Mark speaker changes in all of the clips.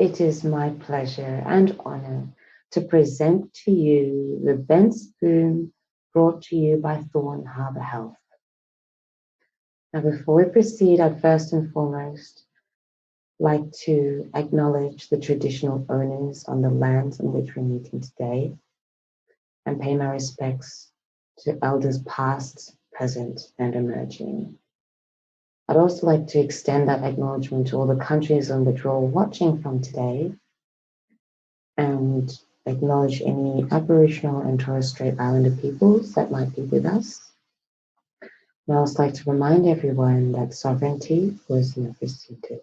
Speaker 1: it is my pleasure and honor to present to you the bent spoon brought to you by Thorn Harbour Health. Now, before we proceed, I'd first and foremost like to acknowledge the traditional owners on the lands on which we're meeting today and pay my respects to elders past, present, and emerging. I'd also like to extend that acknowledgement to all the countries on which we're all watching from today and acknowledge any Aboriginal and Torres Strait Islander peoples that might be with us. I'd also like to remind everyone that sovereignty was never ceded.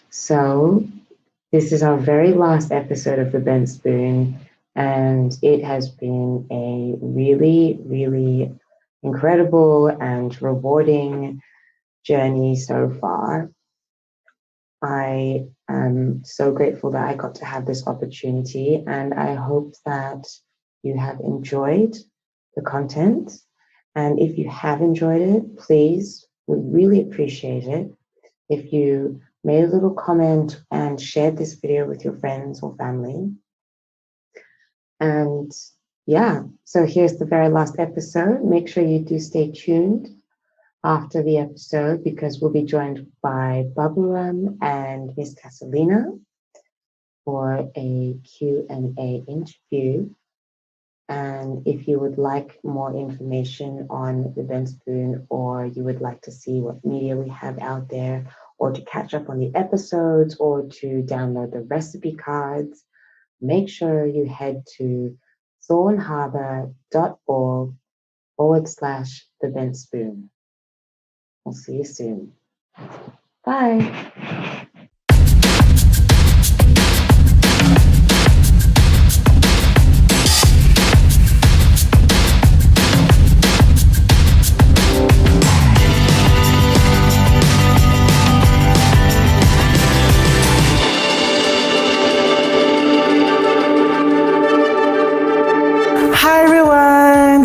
Speaker 1: So, this is our very last episode of The Bent Spoon, and it has been a really, really incredible and rewarding journey so far. I am so grateful that I got to have this opportunity, and I hope that you have enjoyed the content. And if you have enjoyed it, please, we really appreciate it if you made a little comment and shared this video with your friends or family. And yeah, so here's the very last episode. Make sure you do stay tuned after the episode because we'll be joined by Baburam and Miss Casalina for a Q&A interview. And if you would like more information on the Bent Spoon, or you would like to see what media we have out there, or to catch up on the episodes, or to download the recipe cards, make sure you head to thornharbour.org/The Bent Spoon. We'll see you soon. Bye.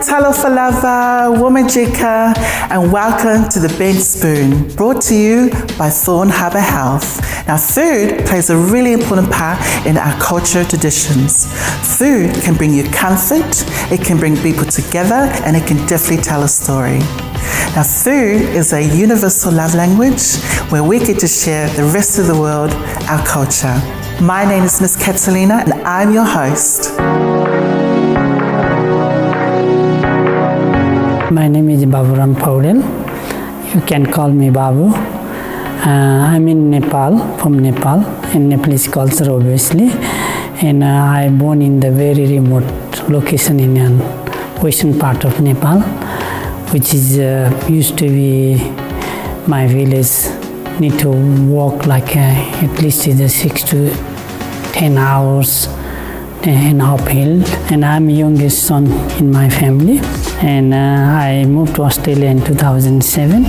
Speaker 2: Talo Falava, Womajika, and welcome to The Bent Spoon, brought to you by Thorn Harbour Health. Now, food plays a really important part in our cultural traditions. Food can bring you comfort, it can bring people together, and it can definitely tell a story. Now, food is a universal love language where we get to share the rest of the world our culture. My name is Miss Catalina, and I'm your host.
Speaker 3: My name is Baburam Paudel. You can call me Babu. I'm in Nepal, from Nepal, in Nepalese culture obviously. And I born in the very remote location in the western part of Nepal, which is used to be my village. Need to walk like at least 6 to 10 hours in uphill. And I'm the youngest son in my family. And I moved to Australia in 2007.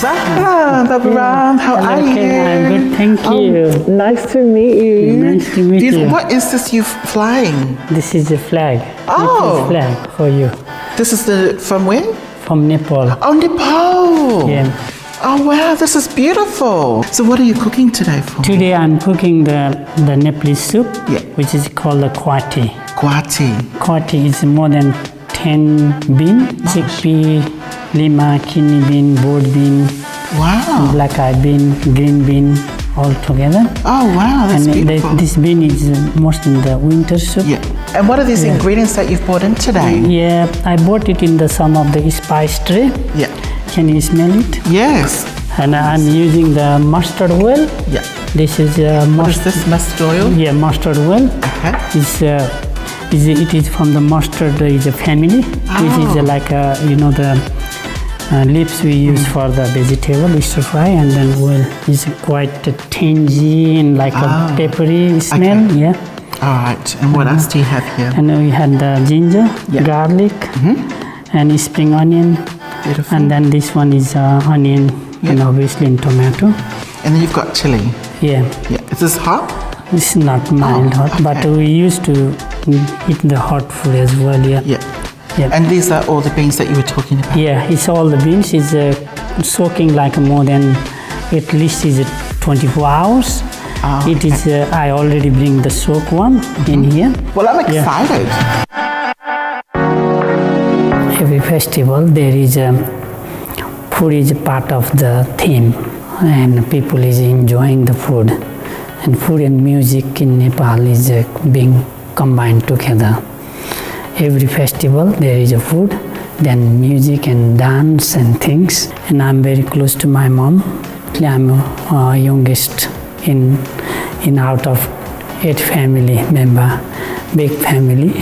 Speaker 2: Welcome, Baburam. How are you?
Speaker 3: I'm good, thank you.
Speaker 2: Nice to meet you.
Speaker 3: Nice to meet you.
Speaker 2: What is this you flying?
Speaker 3: This is a flag.
Speaker 2: Oh.
Speaker 3: Nepal's flag for you.
Speaker 2: This is from where?
Speaker 3: From Nepal.
Speaker 2: Oh, Nepal.
Speaker 3: Yeah.
Speaker 2: Oh, wow, this is beautiful. So what are you cooking today for?
Speaker 3: Today I'm cooking the Nepalese soup,
Speaker 2: Yeah.
Speaker 3: which is called the kwati.
Speaker 2: Guati.
Speaker 3: Kwati is more than 10 bean, chickpea, lima, kidney bean, board bean,
Speaker 2: Wow.
Speaker 3: black eye bean, green bean, all together.
Speaker 2: Oh, wow, that's
Speaker 3: And
Speaker 2: beautiful.
Speaker 3: this bean is most in the winter soup.
Speaker 2: Yeah. And what are these ingredients that you've brought in today?
Speaker 3: Yeah, I bought it in some of the spice tray.
Speaker 2: Yeah.
Speaker 3: Can you smell it?
Speaker 2: Yes.
Speaker 3: And I'm using the mustard oil.
Speaker 2: Yeah.
Speaker 3: This is
Speaker 2: What is this, mustard oil?
Speaker 3: Yeah, mustard oil.
Speaker 2: Okay.
Speaker 3: It is from the mustard is a family. This is like the leaves we use for the vegetable we stir fry, and then oil is quite tangy and like a peppery smell.
Speaker 2: Okay.
Speaker 3: Yeah.
Speaker 2: All right. And what else do you have here?
Speaker 3: And we had the ginger, garlic, and spring onion.
Speaker 2: Beautiful.
Speaker 3: And then this one is onion and obviously in tomato.
Speaker 2: And then you've got chili.
Speaker 3: Yeah.
Speaker 2: Yeah. Is this hot?
Speaker 3: It's not mild hot,
Speaker 2: okay.
Speaker 3: but we used to eat the hot food as well. Yeah.
Speaker 2: Yeah.
Speaker 3: Yeah.
Speaker 2: And these are all the beans that you were talking about?
Speaker 3: Yeah, it's all the beans. It's soaking like more than at least is 24 hours.
Speaker 2: Oh,
Speaker 3: It is. I already bring the soak one in here.
Speaker 2: Well, I'm excited.
Speaker 3: Every festival there is food is a part of the theme, and people is enjoying the food, and food and music in Nepal is being combined together. Every festival there is a food, then music and dance and things. And I'm very close to my mom. I'm youngest in out of 8 family member, big family.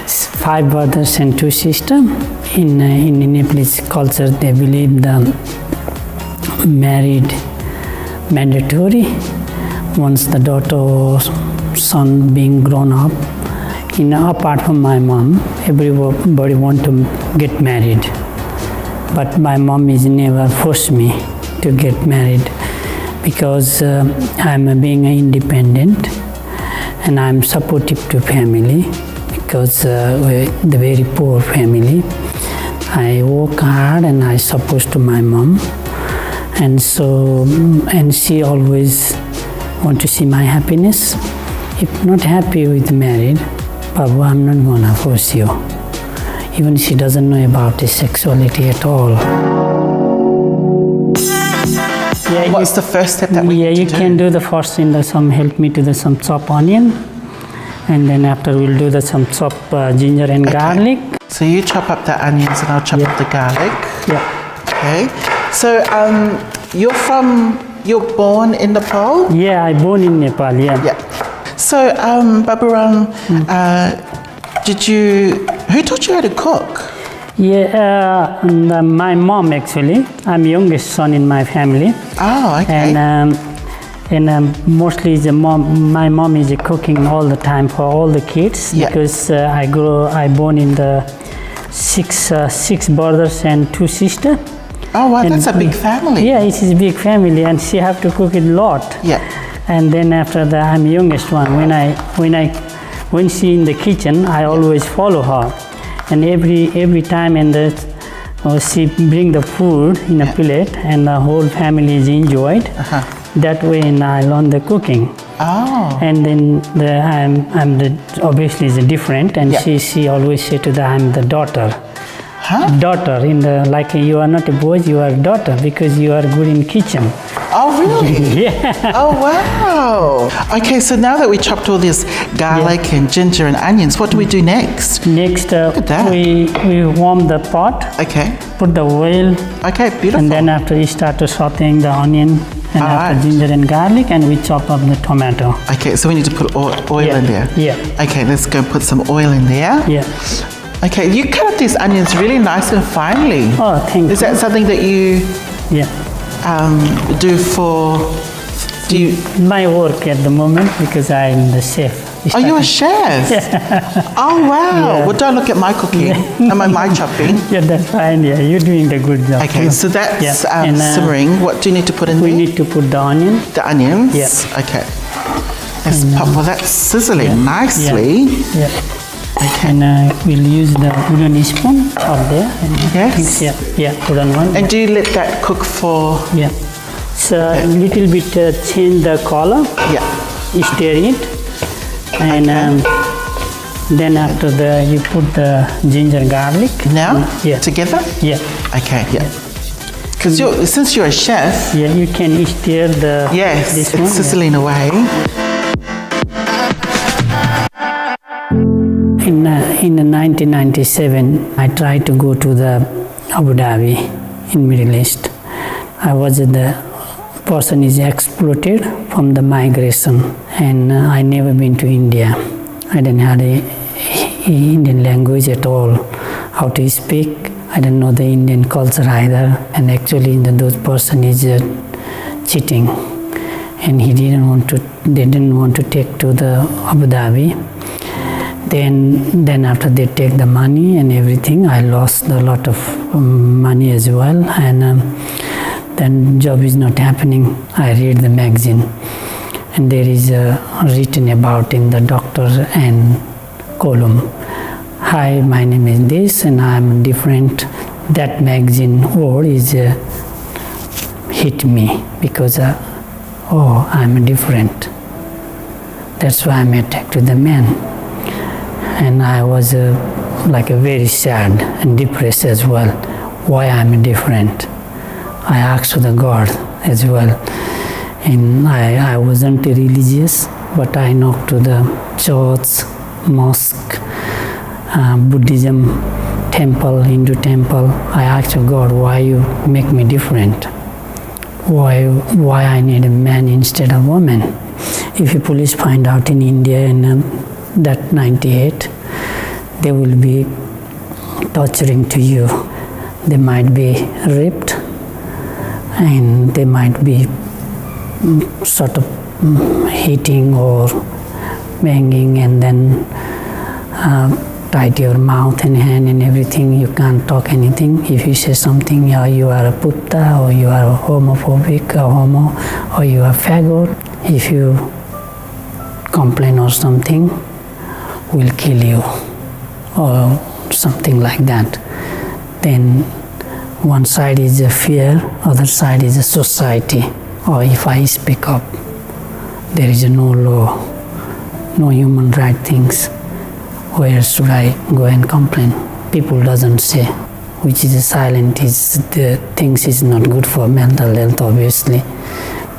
Speaker 3: 5 brothers and 2 sisters. In Nepalese culture, they believe the married mandatory. Once the daughter or son being grown up, apart from my mom, everybody want to get married. But my mom is never forced me to get married because I'm being independent and I'm supportive to family because we're the very poor family. I work hard and I support to my mom, and she always want to see my happiness. If not happy with married, Babu, I'm not gonna force you. Even she doesn't know about his sexuality at all. Yeah,
Speaker 2: What's the first step that we need to
Speaker 3: you
Speaker 2: do?
Speaker 3: can do the first in the help me to the some chopped onion, and then after we'll do the some chopped ginger and garlic.
Speaker 2: So you chop up the onions and I'll chop up the garlic.
Speaker 3: Yeah.
Speaker 2: Okay. So you're born in Nepal?
Speaker 3: Yeah, I born in Nepal. Yeah.
Speaker 2: Yeah. So Baburam, who taught you how to cook?
Speaker 3: Yeah, my mom actually. I'm youngest son in my family.
Speaker 2: Oh, okay.
Speaker 3: And mostly my mom is cooking all the time for all the kids.
Speaker 2: Yeah.
Speaker 3: Because I born in the 6 brothers and 2 sisters.
Speaker 2: Oh, wow, that's a big family.
Speaker 3: Yeah, it is a big family, and she have to cook it a lot.
Speaker 2: Yeah.
Speaker 3: And then after that, I'm youngest one. When she in the kitchen, I always follow her, and every time she bring the food in a plate, and the whole family is enjoyed. That way, and I learn the cooking.
Speaker 2: Oh.
Speaker 3: And then obviously is different, and she always say to I'm the daughter.
Speaker 2: Huh?
Speaker 3: Daughter like you are not a boy, you are a daughter because you are good in kitchen.
Speaker 2: Oh, really?
Speaker 3: Yeah.
Speaker 2: Oh, wow. Okay, so now that we chopped all this garlic and ginger and onions, what do we do next?
Speaker 3: Next,
Speaker 2: at that.
Speaker 3: we warm the pot.
Speaker 2: Okay.
Speaker 3: Put the oil.
Speaker 2: Okay, beautiful.
Speaker 3: And then after we start to sauteing the onion and after ginger and garlic, and we chop up the tomato.
Speaker 2: Okay, so we need to put oil in there.
Speaker 3: Yeah.
Speaker 2: Okay, let's go put some oil in there.
Speaker 3: Yeah.
Speaker 2: Okay, you cut up these onions really nice and finely.
Speaker 3: Oh, thank you.
Speaker 2: Is that something that you do
Speaker 3: my work at the moment because I'm the chef.
Speaker 2: Oh, you're a chef? Oh, wow.
Speaker 3: Yeah.
Speaker 2: Well, don't look at my cooking. My chopping.
Speaker 3: Yeah, that's fine. Yeah, you're doing the good job.
Speaker 2: Okay, so that's
Speaker 3: And,
Speaker 2: simmering. What do you need to put in there?
Speaker 3: We need to put the onion.
Speaker 2: The onions?
Speaker 3: Yeah.
Speaker 2: Okay. Let's pop. Well, that's sizzling nicely.
Speaker 3: Yeah.
Speaker 2: Okay.
Speaker 3: And we'll use the wooden spoon up there. And
Speaker 2: Yes.
Speaker 3: Wooden one.
Speaker 2: And do you let that cook for?
Speaker 3: Yeah. So a little bit change the color.
Speaker 2: Yeah.
Speaker 3: Stir it, and then after you put the ginger garlic.
Speaker 2: Now?
Speaker 3: Yeah.
Speaker 2: Together?
Speaker 3: Yeah.
Speaker 2: Okay. Yeah. Because since you're a chef.
Speaker 3: Yeah, you can stir the.
Speaker 2: Yes,
Speaker 3: this
Speaker 2: it's
Speaker 3: one,
Speaker 2: sizzling away.
Speaker 3: In 1997, I tried to go to the Abu Dhabi in Middle East. I was the person is exploited from the migration, and I never been to India. I didn't have the Indian language at all, how to speak. I don't know the Indian culture either, and actually those person is cheating, and they didn't want to take to the Abu Dhabi. Then after they take the money and everything, I lost a lot of money as well, and then job is not happening. I read the magazine, and there is written about in the doctor and column, hi, my name is this and I'm different. That magazine word is hit me because oh, I'm different. That's why I'm attracted to the man. And I was like a very sad and depressed as well. Why I'm different? I asked the God as well. And I wasn't religious, but I knocked to the church, mosque, Buddhism temple, Hindu temple. I asked God, why you make me different? Why I need a man instead of woman? If the police find out in India in that 98, they will be torturing to you. They might be raped and they might be sort of hitting or banging and then tied your mouth and hand and everything. You can't talk anything. If you say something, you are a putta or you are homophobic or homo or you are faggot. If you complain or something, we'll kill you or something like that. Then one side is a fear, other side is a society. Or if I speak up, there is no law, no human right things. Where should I go and complain? People doesn't say, which is silent is the things is not good for mental health obviously.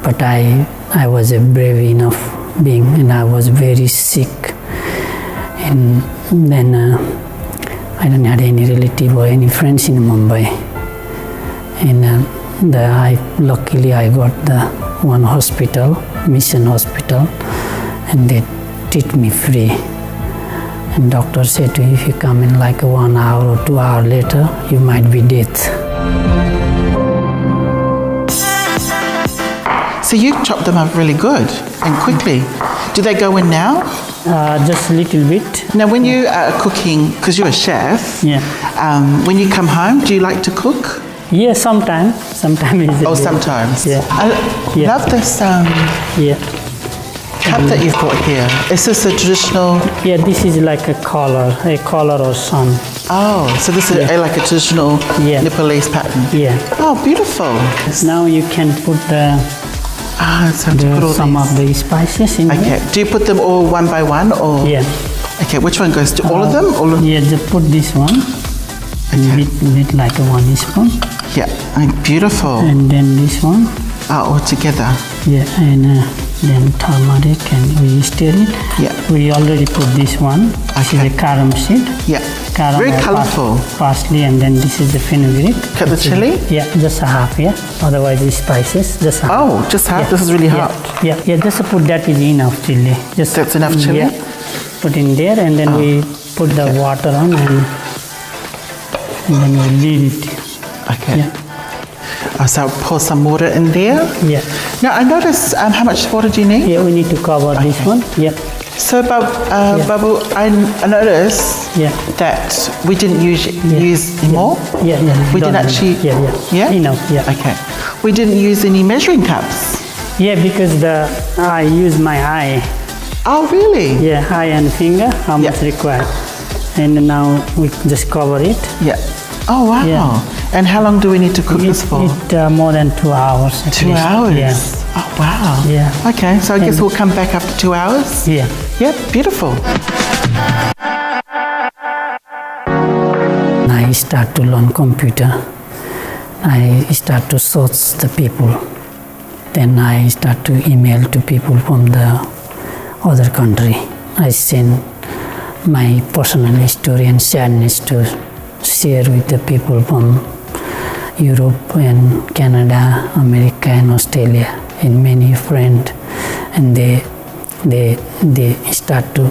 Speaker 3: But I was a brave enough being and I was very sick. And then I don't have any relative or any friends in Mumbai. And luckily I got the one hospital, mission hospital, and they treat me free. And doctor said to you, if you come in like 1 hour or 2 hours later, you might be dead.
Speaker 2: So you chop them up really good and quickly. Do they go in now?
Speaker 3: Just a little bit.
Speaker 2: Now when you are cooking, because you're a chef,
Speaker 3: Yeah.
Speaker 2: When you come home, do you like to cook?
Speaker 3: Yeah, sometimes. Sometimes.
Speaker 2: Oh, sometimes.
Speaker 3: Yeah.
Speaker 2: I
Speaker 3: Yeah.
Speaker 2: love this
Speaker 3: Yeah.
Speaker 2: cup that you've got here. Is this a traditional?
Speaker 3: Yeah, this is like a collar or sun.
Speaker 2: Oh, so this is like a traditional
Speaker 3: Yeah.
Speaker 2: Nepalese pattern.
Speaker 3: Yeah.
Speaker 2: Oh, beautiful.
Speaker 3: Now you can put
Speaker 2: So to put all
Speaker 3: some
Speaker 2: these.
Speaker 3: of the spices in
Speaker 2: Okay. Do you put them all one by one or?
Speaker 3: here.
Speaker 2: Okay. Which one goes to all of them? All of.
Speaker 3: Yeah, just put this one.
Speaker 2: Okay.
Speaker 3: Bit like a 1 teaspoon.
Speaker 2: Yeah. Beautiful.
Speaker 3: And then this one.
Speaker 2: All together.
Speaker 3: Yeah, and then turmeric and we stir it.
Speaker 2: Yeah.
Speaker 3: We already put this one. This is
Speaker 2: Okay.
Speaker 3: a carom seed.
Speaker 2: Yeah.
Speaker 3: Carom
Speaker 2: Very
Speaker 3: or
Speaker 2: colourful.
Speaker 3: Parsley, and then this is the fenugreek.
Speaker 2: Cut the chili?
Speaker 3: Yeah, just a half, yeah. Otherwise the spices, just half.
Speaker 2: Oh, just half.
Speaker 3: Yeah.
Speaker 2: This is really
Speaker 3: Yeah.
Speaker 2: hot.
Speaker 3: Yeah, just to put that is enough chili. Just
Speaker 2: That's enough chili?
Speaker 3: Yeah, put in there and then we put the water on and then we leave it.
Speaker 2: Okay.
Speaker 3: Yeah.
Speaker 2: So pour some water in there.
Speaker 3: Yeah.
Speaker 2: Now I notice how much water do you need?
Speaker 3: Yeah, we need to cover this one. Yeah.
Speaker 2: So Babu, I noticed
Speaker 3: Yeah.
Speaker 2: that we didn't use more.
Speaker 3: Yeah.
Speaker 2: We didn't
Speaker 3: Done.
Speaker 2: actually.
Speaker 3: Yeah. Enough. Yeah.
Speaker 2: Okay. We didn't use any measuring cups.
Speaker 3: Yeah, because I use my eye.
Speaker 2: Oh really?
Speaker 3: Yeah, eye and finger, how much
Speaker 2: Yeah.
Speaker 3: required. And now we just cover it.
Speaker 2: Yeah. Oh wow.
Speaker 3: Yeah.
Speaker 2: And how long do we need to cook this for?
Speaker 3: More than 2 hours. at
Speaker 2: 2
Speaker 3: least.
Speaker 2: hours.
Speaker 3: Yeah.
Speaker 2: Oh wow.
Speaker 3: Yeah.
Speaker 2: Okay. So I guess
Speaker 3: And-
Speaker 2: we'll come back after 2 hours.
Speaker 3: Yeah.
Speaker 2: Yep. Beautiful.
Speaker 3: I start to learn computer. I start to search the people. Then I start to email to people from the other country. I send my personal story and sadness to share with the people from Europe and Canada, America and Australia, and many friends, and they start to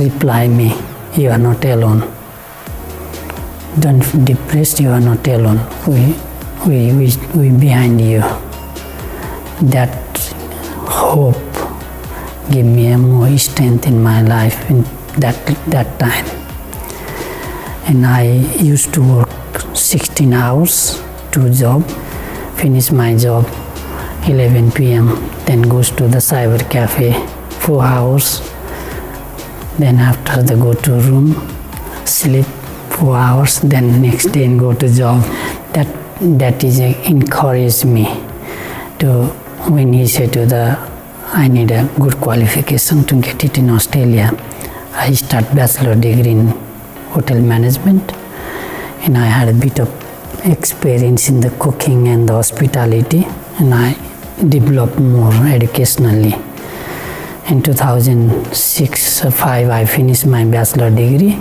Speaker 3: reply me, you are not alone. Don't depressed, you are not alone. We behind you. That hope gave me a more strength in my life in that time. And I used to work 16 hours, 2 jobs, finish my job 11 p.m. Then goes to the cyber cafe 4 hours. Then after the go to room, sleep 4 hours. Then next day and go to job. That is encouraged me to, when he said I need a good qualification to get it in Australia. I start bachelor degree in hotel management, and I had a bit of experience in the cooking and the hospitality, and I developed more educationally. In 2006-05, I finished my bachelor degree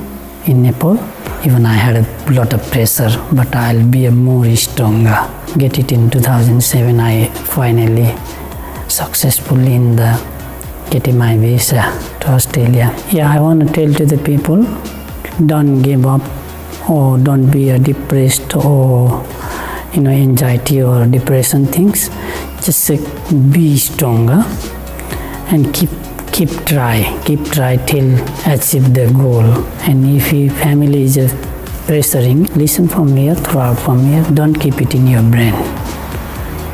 Speaker 3: in Nepal. Even I had a lot of pressure, but I'll be a more stronger. Get it in 2007, I finally successfully in the getting my visa to Australia. Yeah, I want to tell to the people, don't give up or don't be depressed or anxiety or depression things. Just be stronger and keep try till achieve the goal. And if your family is pressuring, listen from here, throw out from here. Don't keep it in your brain.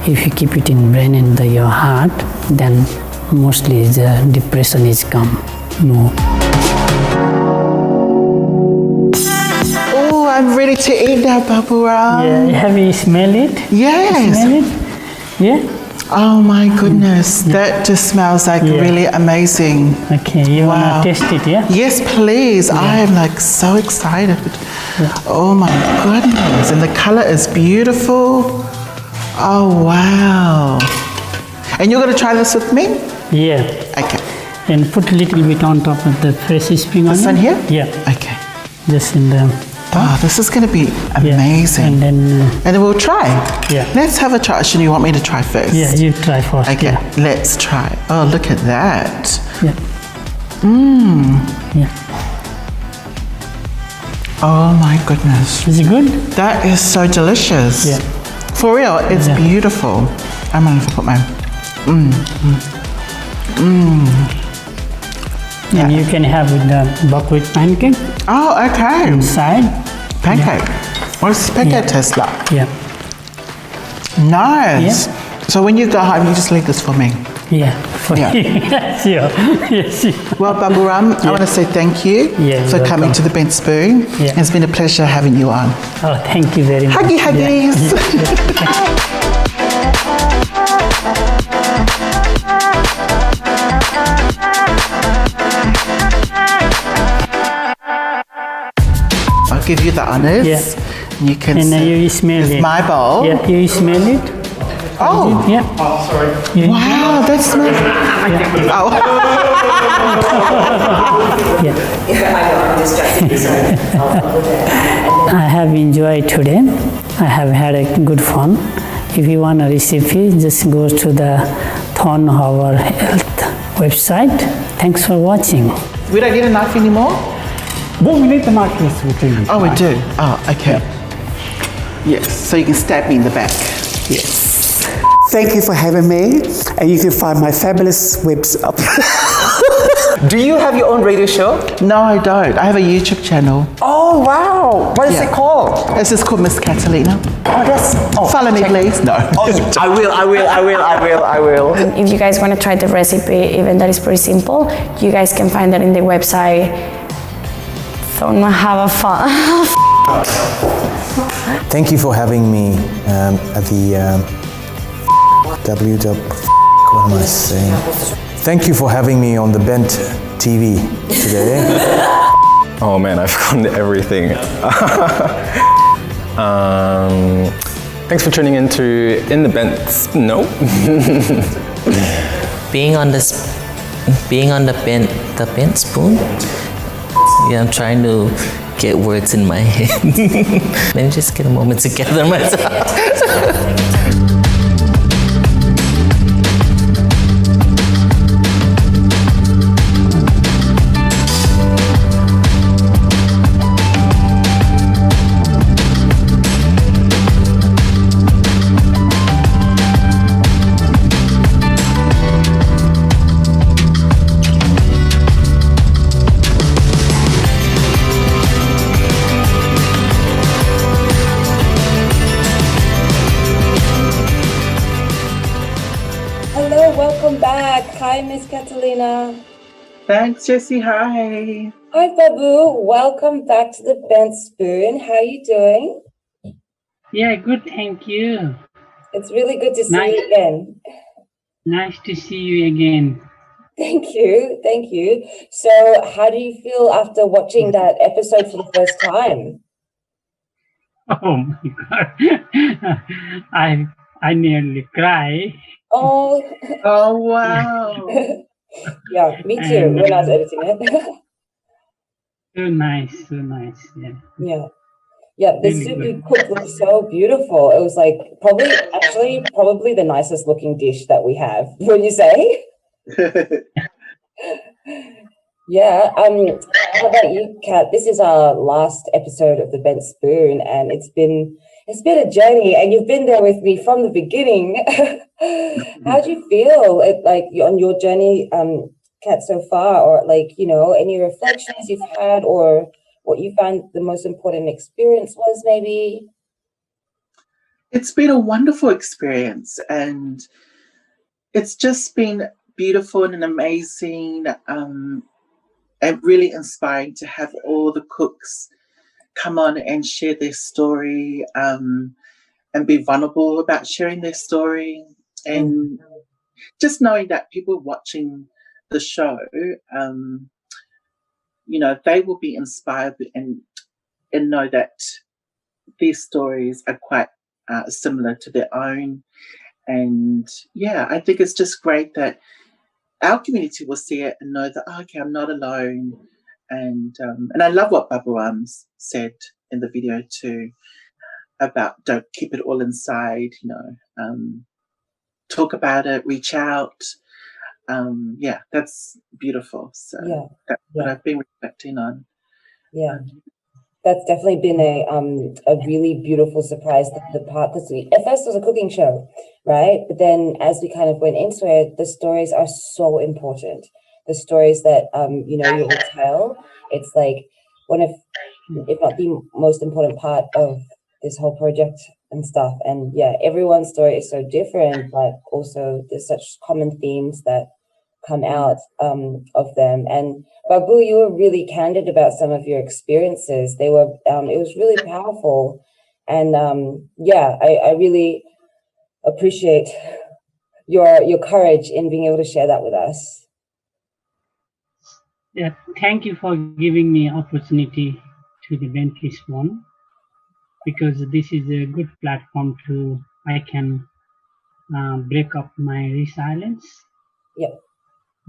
Speaker 3: If you keep it in brain and your heart, then mostly the depression is come more.
Speaker 2: Oh, I'm ready to eat now, Baburam.
Speaker 3: Yeah, have you smelled it?
Speaker 2: Yes.
Speaker 3: Smell it? Yeah.
Speaker 2: Oh my goodness, that just smells like really amazing.
Speaker 3: Okay, you wanna taste it, yeah?
Speaker 2: Yes, please. I am like so excited. Oh my goodness, and the color is beautiful. Oh wow. And you're gonna try this with me?
Speaker 3: Yeah.
Speaker 2: Okay.
Speaker 3: And put a little bit on top of the fresh spring onion.
Speaker 2: This one here?
Speaker 3: Yeah.
Speaker 2: Okay.
Speaker 3: Just in the
Speaker 2: Oh, this is gonna be
Speaker 3: yeah.
Speaker 2: amazing.
Speaker 3: And then
Speaker 2: And then we'll try.
Speaker 3: Yeah.
Speaker 2: Let's have a try. Should you want me to try first?
Speaker 3: yeah, you try first.
Speaker 2: Okay,
Speaker 3: Yeah.
Speaker 2: let's try. Oh, look at that.
Speaker 3: Yeah. Yeah.
Speaker 2: Oh my goodness.
Speaker 3: Is it good?
Speaker 2: That is so delicious.
Speaker 3: Yeah.
Speaker 2: For real, it's
Speaker 3: Yeah.
Speaker 2: beautiful. I'm gonna put my.
Speaker 3: And you can have with the buckwheat pancake
Speaker 2: Oh, okay.
Speaker 3: inside.
Speaker 2: Pancake. What does pancake taste like?
Speaker 3: Yeah.
Speaker 2: Nice. So when you go home, you just leave this for me.
Speaker 3: Yeah.
Speaker 2: Yeah.
Speaker 3: Sure. Yes.
Speaker 2: Well, Baburam, I want to say thank you
Speaker 3: Yeah,
Speaker 2: for
Speaker 3: you're
Speaker 2: coming to
Speaker 3: welcome.
Speaker 2: the Bent Spoon.
Speaker 3: Yeah.
Speaker 2: It's been a pleasure having you on.
Speaker 3: Oh, thank you very much.
Speaker 2: Huggy huggies. I'll give you the honors.
Speaker 3: Yeah.
Speaker 2: You can
Speaker 3: And then
Speaker 2: see.
Speaker 3: you smell
Speaker 2: It's
Speaker 3: it.
Speaker 2: my bowl.
Speaker 3: Yeah, you smell it.
Speaker 2: Oh,
Speaker 3: Yeah. You-
Speaker 2: wow, that smells. Oh,
Speaker 3: Yeah. I have enjoyed today. I have had a good fun. If you want a recipe, just go to the Thorn Harbor Health website. Thanks for watching.
Speaker 2: we don't need a knife anymore?
Speaker 3: Well, we need the knife between.
Speaker 2: Oh, we do. Oh, okay. Yes, so you can stab me in the back.
Speaker 3: Yes.
Speaker 4: Thank you for having me, and you can find my fabulous website.
Speaker 5: Do you have your own radio show?
Speaker 2: No, I don't. I have a YouTube channel.
Speaker 5: Oh wow! What is
Speaker 2: Yeah.
Speaker 5: it called?
Speaker 2: This is called Miss Catalina.
Speaker 5: Oh, that's. Oh,
Speaker 2: Follow me,
Speaker 5: check-
Speaker 2: please. No.
Speaker 5: Oh, I will.
Speaker 6: If you guys want to try the recipe, even that is pretty simple, you guys can find that in the website. Don't have a fun.
Speaker 7: Thank you for having me at the what am I saying? Thank you for having me on the Bent TV today.
Speaker 8: Oh man, I've forgotten everything. Thanks for tuning in to In the Bent. No.
Speaker 9: being on the bent spoon. Yeah, I'm trying to get words in my head. Let me just get a moment to gather myself.
Speaker 1: Katrina.
Speaker 2: Thanks, Jessie. Hi.
Speaker 1: Hi, Babu. Welcome back to the Bent Spoon. How are you doing?
Speaker 3: Yeah, good, thank you.
Speaker 1: It's really good to see you again.
Speaker 3: Nice to see you again.
Speaker 1: Thank you. Thank you. So, how do you feel after watching that episode for the first time?
Speaker 3: Oh my God. I nearly cry.
Speaker 1: Oh,
Speaker 2: Oh, wow.
Speaker 1: yeah, me too,
Speaker 3: And,
Speaker 1: when I was editing it.
Speaker 3: So nice. Yeah.
Speaker 1: Yeah. Yeah, the
Speaker 3: Really
Speaker 1: soup
Speaker 3: good.
Speaker 1: you cooked was so beautiful. It was like probably the nicest looking dish that we have. Would you say? Yeah. How about you, Kat? This is our last episode of the Bent Spoon, and it's been a journey, and you've been there with me from the beginning. How do you feel on your journey, Kat, so far, or any reflections you've had, or what you found the most important experience was, maybe?
Speaker 2: It's been a wonderful experience, and it's just been beautiful and amazing, and really inspiring to have all the cooks come on and share their story, and be vulnerable about sharing their story, and just knowing that people watching the show, they will be inspired and know that these stories are quite similar to their own. And yeah, I think it's just great that our community will see it and know that, oh, okay, I'm not alone. And I love what Baburam said in the video too, about don't keep it all inside, talk about it, reach out. Yeah, that's beautiful. So that's what I've been reflecting on.
Speaker 1: Yeah. That's definitely been a really beautiful surprise, the part, because at first it was a cooking show, right? But then as we kind of went into it, the stories are so important. The stories that you will tell. It's like one of, if not the most important part of this whole project and stuff. And yeah, everyone's story is so different, but also there's such common themes that come out of them. And Babu, you were really candid about some of your experiences. They were it was really powerful, and I really appreciate your courage in being able to share that with us.
Speaker 3: Yeah, thank you for giving me opportunity to the Bent Spoon, because this is a good platform to I can break up my resilience.
Speaker 1: Yep.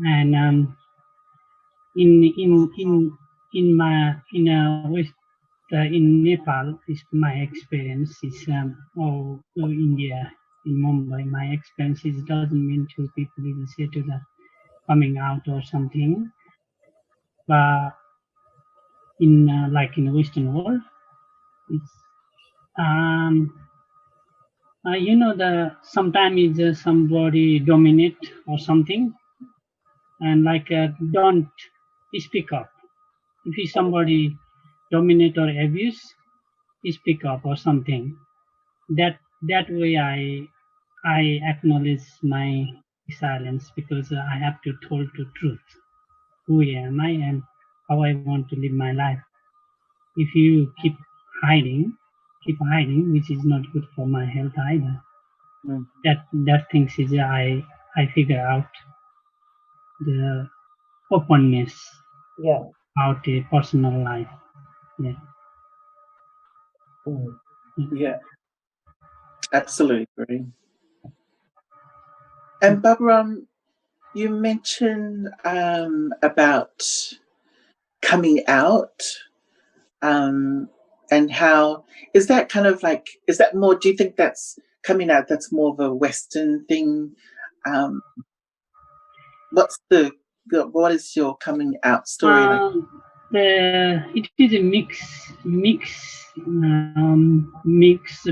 Speaker 3: And in Nepal is my experience is India, in Mumbai, my experiences doesn't mean to people will say to the coming out or something, but in like in the Western world, it's sometimes is somebody dominate or something, and don't speak up. If somebody dominate or abuse, speak up or something. That way I acknowledge my silence, because I have to tell the truth. Who am I and how I want to live my life. If you keep hiding, which is not good for my health either. That things is I figure out the openness about a personal life. Yeah.
Speaker 2: Yeah, absolutely agree. And Baburam, you mentioned about coming out, and how is that kind of like, is that more, do you think that's coming out, that's more of a Western thing? What is your coming out story like?
Speaker 3: It is a mix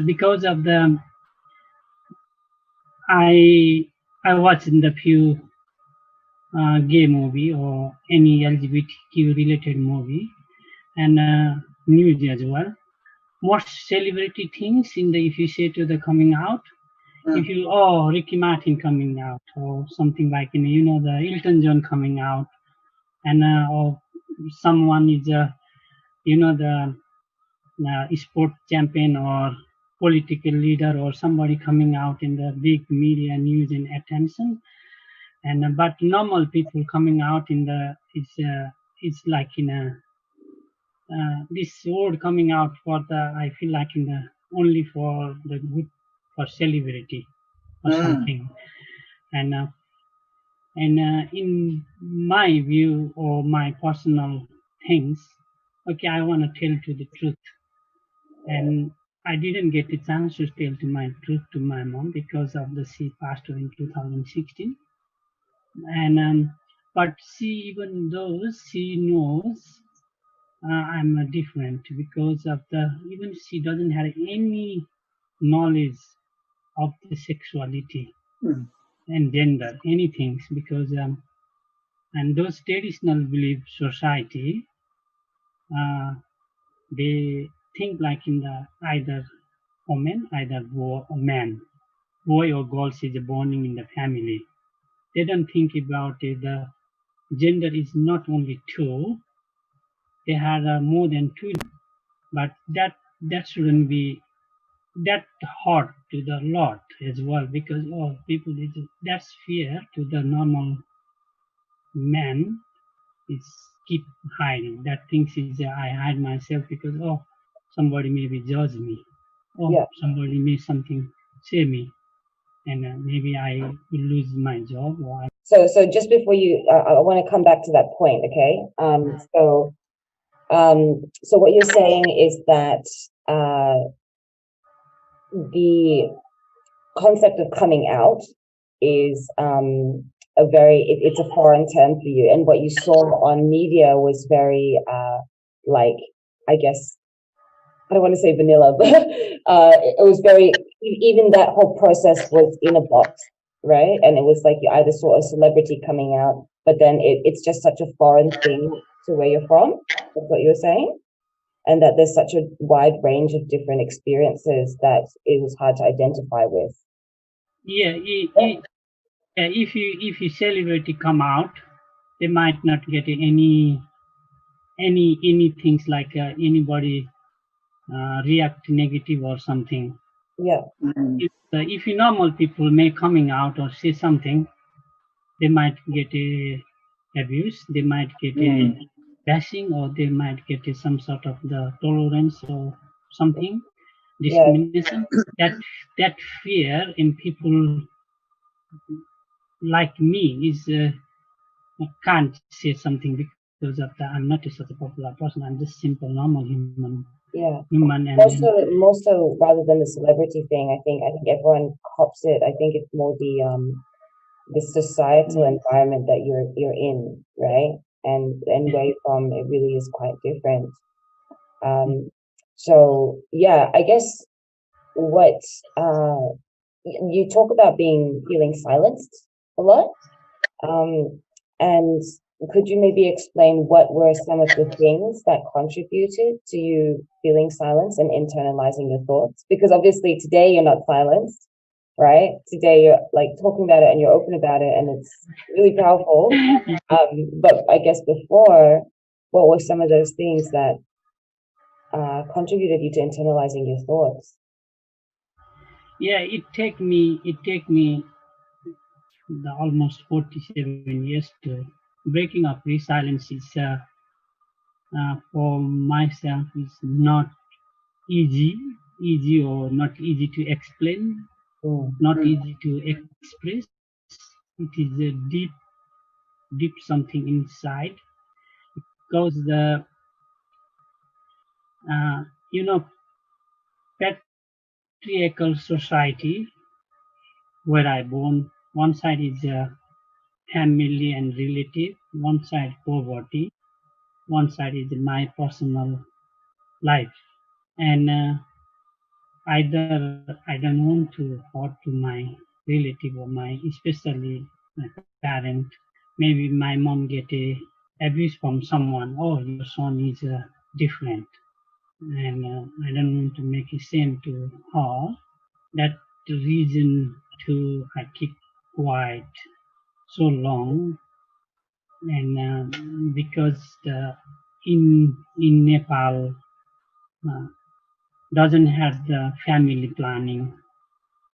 Speaker 3: because of the I watched in the few gay movie or any LGBTQ related movie, and news as well. Most celebrity things in the, if you say to the coming out, If you, Ricky Martin coming out, or something like, the Elton John coming out, and or someone is, the sport champion or political leader or somebody coming out in the big media news and attention, and but normal people coming out in the it's like in a this word coming out for the, I feel like in the only for the good, for celebrity or something, and in my view or my personal things, okay, I want to tell to the truth, and I didn't get the chance to tell to my truth to my mom because of the she passed away in 2016, and but she, even though she knows I'm different because of the, even she doesn't have any knowledge of the sexuality and gender, anything, because and those traditional belief society, they think like in the either woman, either boy or man, boy or girl is born in the family. They don't think about it. The gender is not only two; they have more than two. But that shouldn't be that hard to the Lord as well, because people, that's fear to the normal man is keep hiding. That thinks is I hide myself because somebody maybe judge me, or somebody may something say me, and maybe I will lose my job, or I.
Speaker 1: So just before you, I want to come back to that point, okay? So what you're saying is that the concept of coming out is it's a foreign term for you, and what you saw on media was very like, I guess, I don't want to say vanilla, but it was very, even that whole process was in a box, right? And it was like you either saw a celebrity coming out, but then it's just such a foreign thing to where you're from. That's what you were saying? And that there's such a wide range of different experiences that it was hard to identify with.
Speaker 3: Yeah, if you celebrity come out, they might not get any things like anybody react negative or something.
Speaker 1: Yeah.
Speaker 3: If you normal people may coming out or say something, they might get a abuse, they might get a bashing, or they might get some sort of the tolerance or something, discrimination. That fear in people like me is can't say something because of that. I'm not such a popular person. I'm just simple, normal human.
Speaker 1: Yeah.
Speaker 3: Human, and
Speaker 1: more so rather than the celebrity thing, I think everyone cops it. I think it's more the societal environment that you're in, right? And where you're from, it really is quite different. So yeah, I guess what you talk about feeling silenced a lot. And could you maybe explain what were some of the things that contributed to you feeling silenced and internalizing your thoughts? Because obviously today you're not silenced, right? Today you're like talking about it and you're open about it, and it's really powerful. But I guess before, what were some of those things that contributed you to internalizing your thoughts?
Speaker 3: Yeah, it take me almost 47 years to breaking up. Resilience is for myself is not easy or not easy to explain, not easy to express. It is a deep something inside, because the patriarchal society where I born, one side is family and relative, one side poverty, one side is my personal life, and either I don't want to hurt to my relative or especially my parent. Maybe my mom get a abuse from someone. Oh, your son is different, and I don't want to make a shame to her. That reason to I keep quiet so long, and because in Nepal doesn't have the family planning,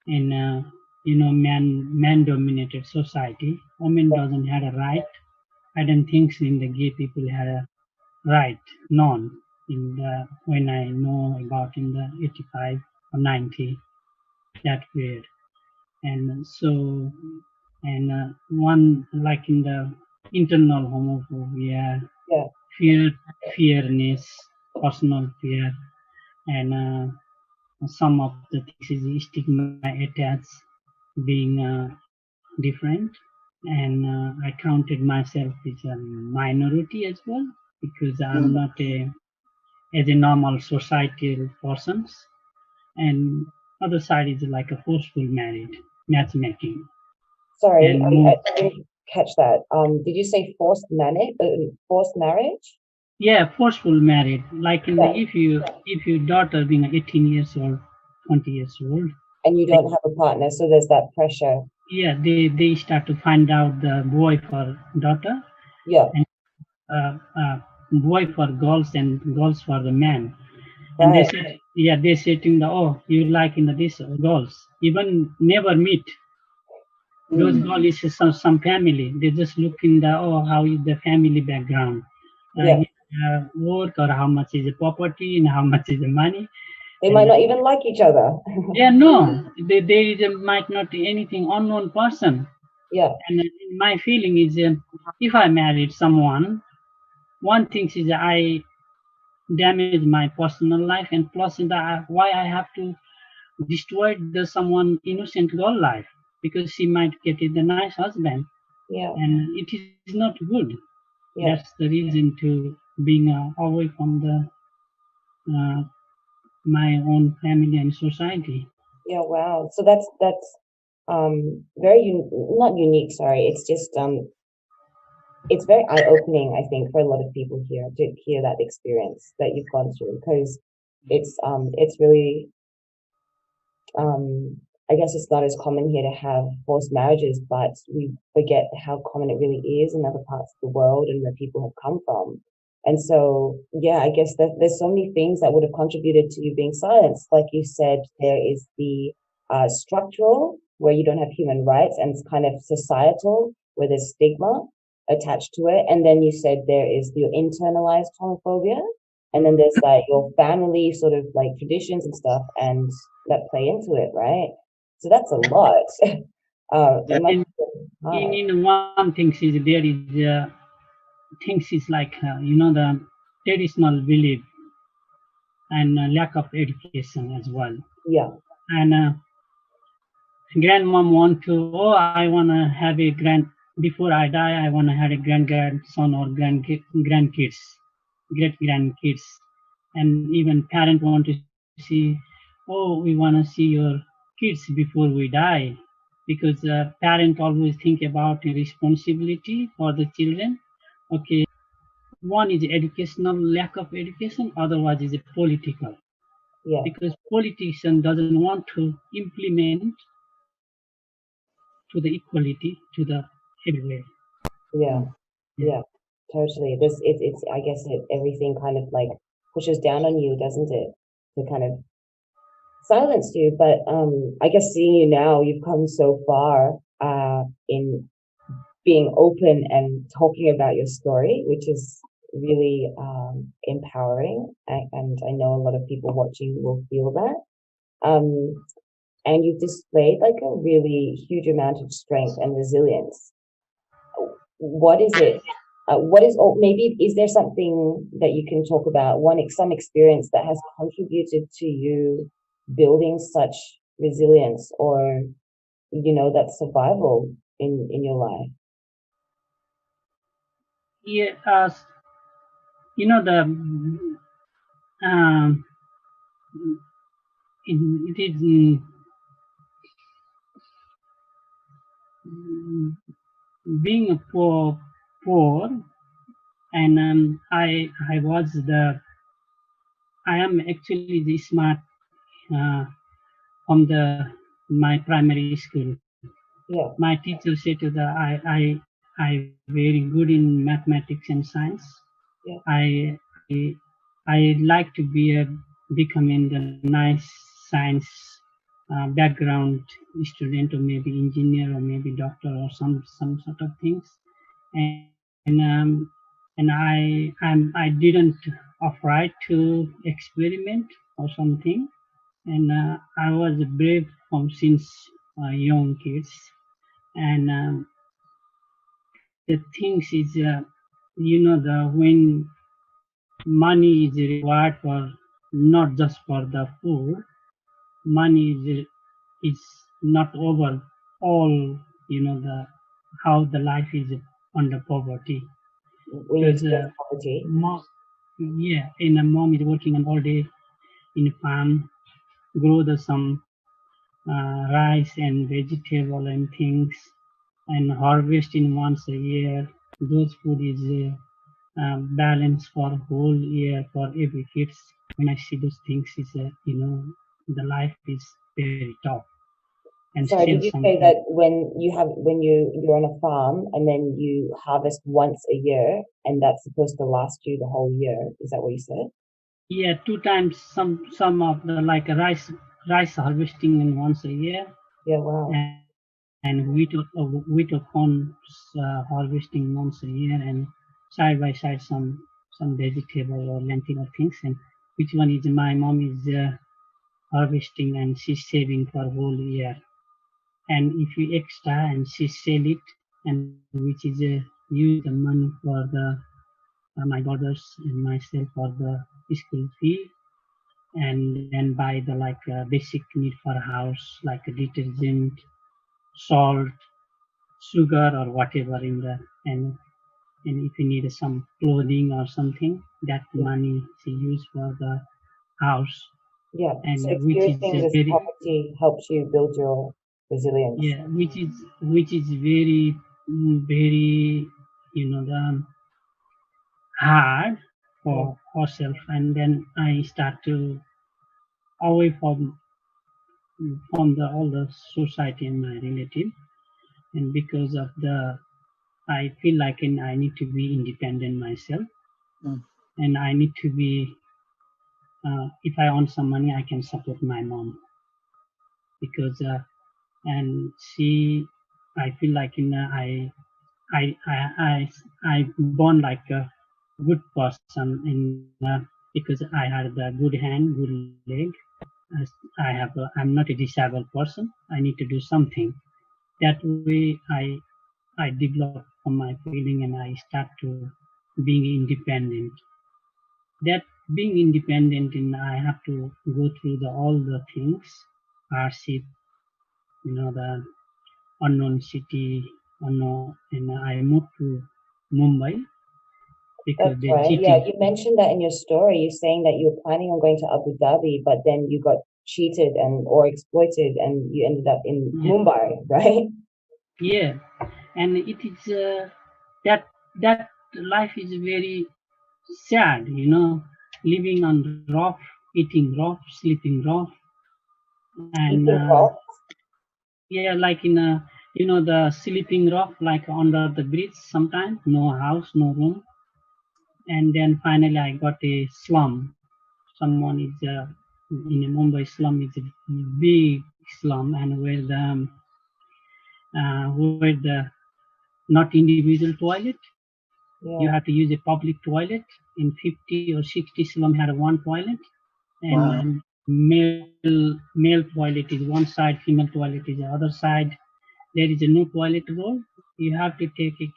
Speaker 3: and man dominated society. Women doesn't have a right. I don't think in the gay people had a right, none. In the when I know about in the 85 or 90, that period, and so one like in the internal homophobia, fearness, personal fear, and some of the things is stigma attached, being different, and I counted myself as a minority as well because I'm not as a normal societal persons, and other side is like a forceful marriage matchmaking.
Speaker 1: Sorry,
Speaker 3: And
Speaker 1: I didn't catch that. Did you say forced marriage?
Speaker 3: yeah, forceful marriage. Like in the, if your daughter being 18 years old, 20 years old,
Speaker 1: and you don't have a partner, so there's that pressure.
Speaker 3: Yeah, they start to find out the boy for daughter.
Speaker 1: Yeah.
Speaker 3: And boy for girls and girls for the man.
Speaker 1: Right.
Speaker 3: And they said, yeah, they said in the you like in the this girls even never meet. Those girls is some family. They just look in the how is the family background, work or how much is the property and how much is the money.
Speaker 1: They might not even like each other.
Speaker 3: Yeah, no, they might not be anything unknown person.
Speaker 1: Yeah.
Speaker 3: And my feeling is, if I married someone, one thing is I damage my personal life, and plus in the why I have to destroy the someone innocent girl life because she might get a nice husband.
Speaker 1: Yeah.
Speaker 3: And it is not good.
Speaker 1: Yeah.
Speaker 3: That's the reason to being away from the my own family and society.
Speaker 1: Yeah, wow. So that's very not unique. Sorry, it's just it's very eye-opening, I think, for a lot of people here to hear that experience that you've gone through, because it's really I guess it's not as common here to have forced marriages, but we forget how common it really is in other parts of the world and where people have come from. And so, yeah, I guess that there's so many things that would have contributed to you being silenced. Like you said, there is the structural, where you don't have human rights, and it's kind of societal, where there's stigma attached to it. And then you said there is your internalized homophobia, and then there's like your family sort of like traditions and stuff, and that play into it, right? So that's a lot.
Speaker 3: In one thing is there is things is like the traditional belief and lack of education as well.
Speaker 1: Yeah.
Speaker 3: And grandmom want to I want to have a before I die I want to have a grandson or grandkids, great grandkids, and even parent want to see we want to see your kids before we die, because parent always think about the responsibility for the children. Okay, one is educational, lack of education, otherwise is a political.
Speaker 1: Yeah.
Speaker 3: Because politician doesn't want to implement to the equality to the everywhere.
Speaker 1: Yeah, totally. It's I guess everything kind of like pushes down on you, doesn't it? To kind of silence you. But I guess seeing you now, you've come so far in being open and talking about your story, which is really empowering. And I know a lot of people watching will feel that. And you've displayed like a really huge amount of strength and resilience. What is it? Maybe is there something that you can talk about? Some experience that has contributed to you building such resilience, or that survival in your life?
Speaker 3: Yeah, it is being a poor, and I am actually the smart from the my primary school.
Speaker 1: Yeah.
Speaker 3: My teacher said to the I very good in mathematics and science.
Speaker 1: Yeah.
Speaker 3: I like to be becoming the nice science background student, or maybe engineer, or maybe doctor, or some sort of things. And I didn't afraid to experiment or something. And I was brave from since young kids. And the things is, the when money is required for not just for the food, money is not over all. The how the life is under poverty.
Speaker 1: When you
Speaker 3: Because
Speaker 1: experience poverty.
Speaker 3: mom, yeah, and a mom is working on all day in a farm, grow some rice and vegetable and things, and harvesting once a year. Those food is balanced for whole year for every kids. When I see those things, is the life is very tough. And
Speaker 1: Sorry,
Speaker 3: still
Speaker 1: did you say
Speaker 3: something.
Speaker 1: that when you're on a farm and then you harvest once a year and that's supposed to last you the whole year? Is that what you said?
Speaker 3: Yeah, 2 times some of the like rice harvesting in once a year.
Speaker 1: Yeah, wow.
Speaker 3: And wheat or corn harvesting once a year, and side by side some vegetable or lentil or things. And which one is my mom is harvesting, and she's saving for whole year. And if you extra and she sell it, and which is use the money for the my brothers and myself for the school fee, and then buy the like basic need for house like a detergent, salt, sugar, or whatever in the and if you need some clothing or something, that money is used for the house.
Speaker 1: Yeah.
Speaker 3: And
Speaker 1: So
Speaker 3: which is
Speaker 1: experiencing this
Speaker 3: very,
Speaker 1: poverty helps you build your resilience.
Speaker 3: yeah, which is very very the hard for herself. And then I start to away from the all the society and my relative, and because of the I feel like I need to be independent myself, and I need to be. If I earn some money, I can support my mom, because and she, I feel like I born like a good person because I had a good hand, good leg. I'm not a disabled person. I need to do something. That way, I develop from my feeling, and I start to being independent. That being independent, and I have to go through all the things, hardship, the unknown city, unknown, and I moved to Mumbai because
Speaker 1: That's
Speaker 3: the
Speaker 1: right.
Speaker 3: cheating.
Speaker 1: Yeah, you mentioned that in your story. You're saying that you were planning on going to Abu Dhabi, but then you got cheated or exploited, and you ended up in Mumbai, right?
Speaker 3: Yeah, and it is that life is very sad, living on rough, eating rough, sleeping rough, and
Speaker 1: Eating rough?
Speaker 3: yeah, like in a the sleeping rough, like under the bridge. Sometimes no house, no room, and then finally I got a slum. Someone is in a Mumbai slum. It's a big slum, and where the not individual toilet. You have to use a public toilet. In 50 or 60 slum had one toilet, and male toilet is one side, female toilet is the other side. There is a no toilet roll. You have to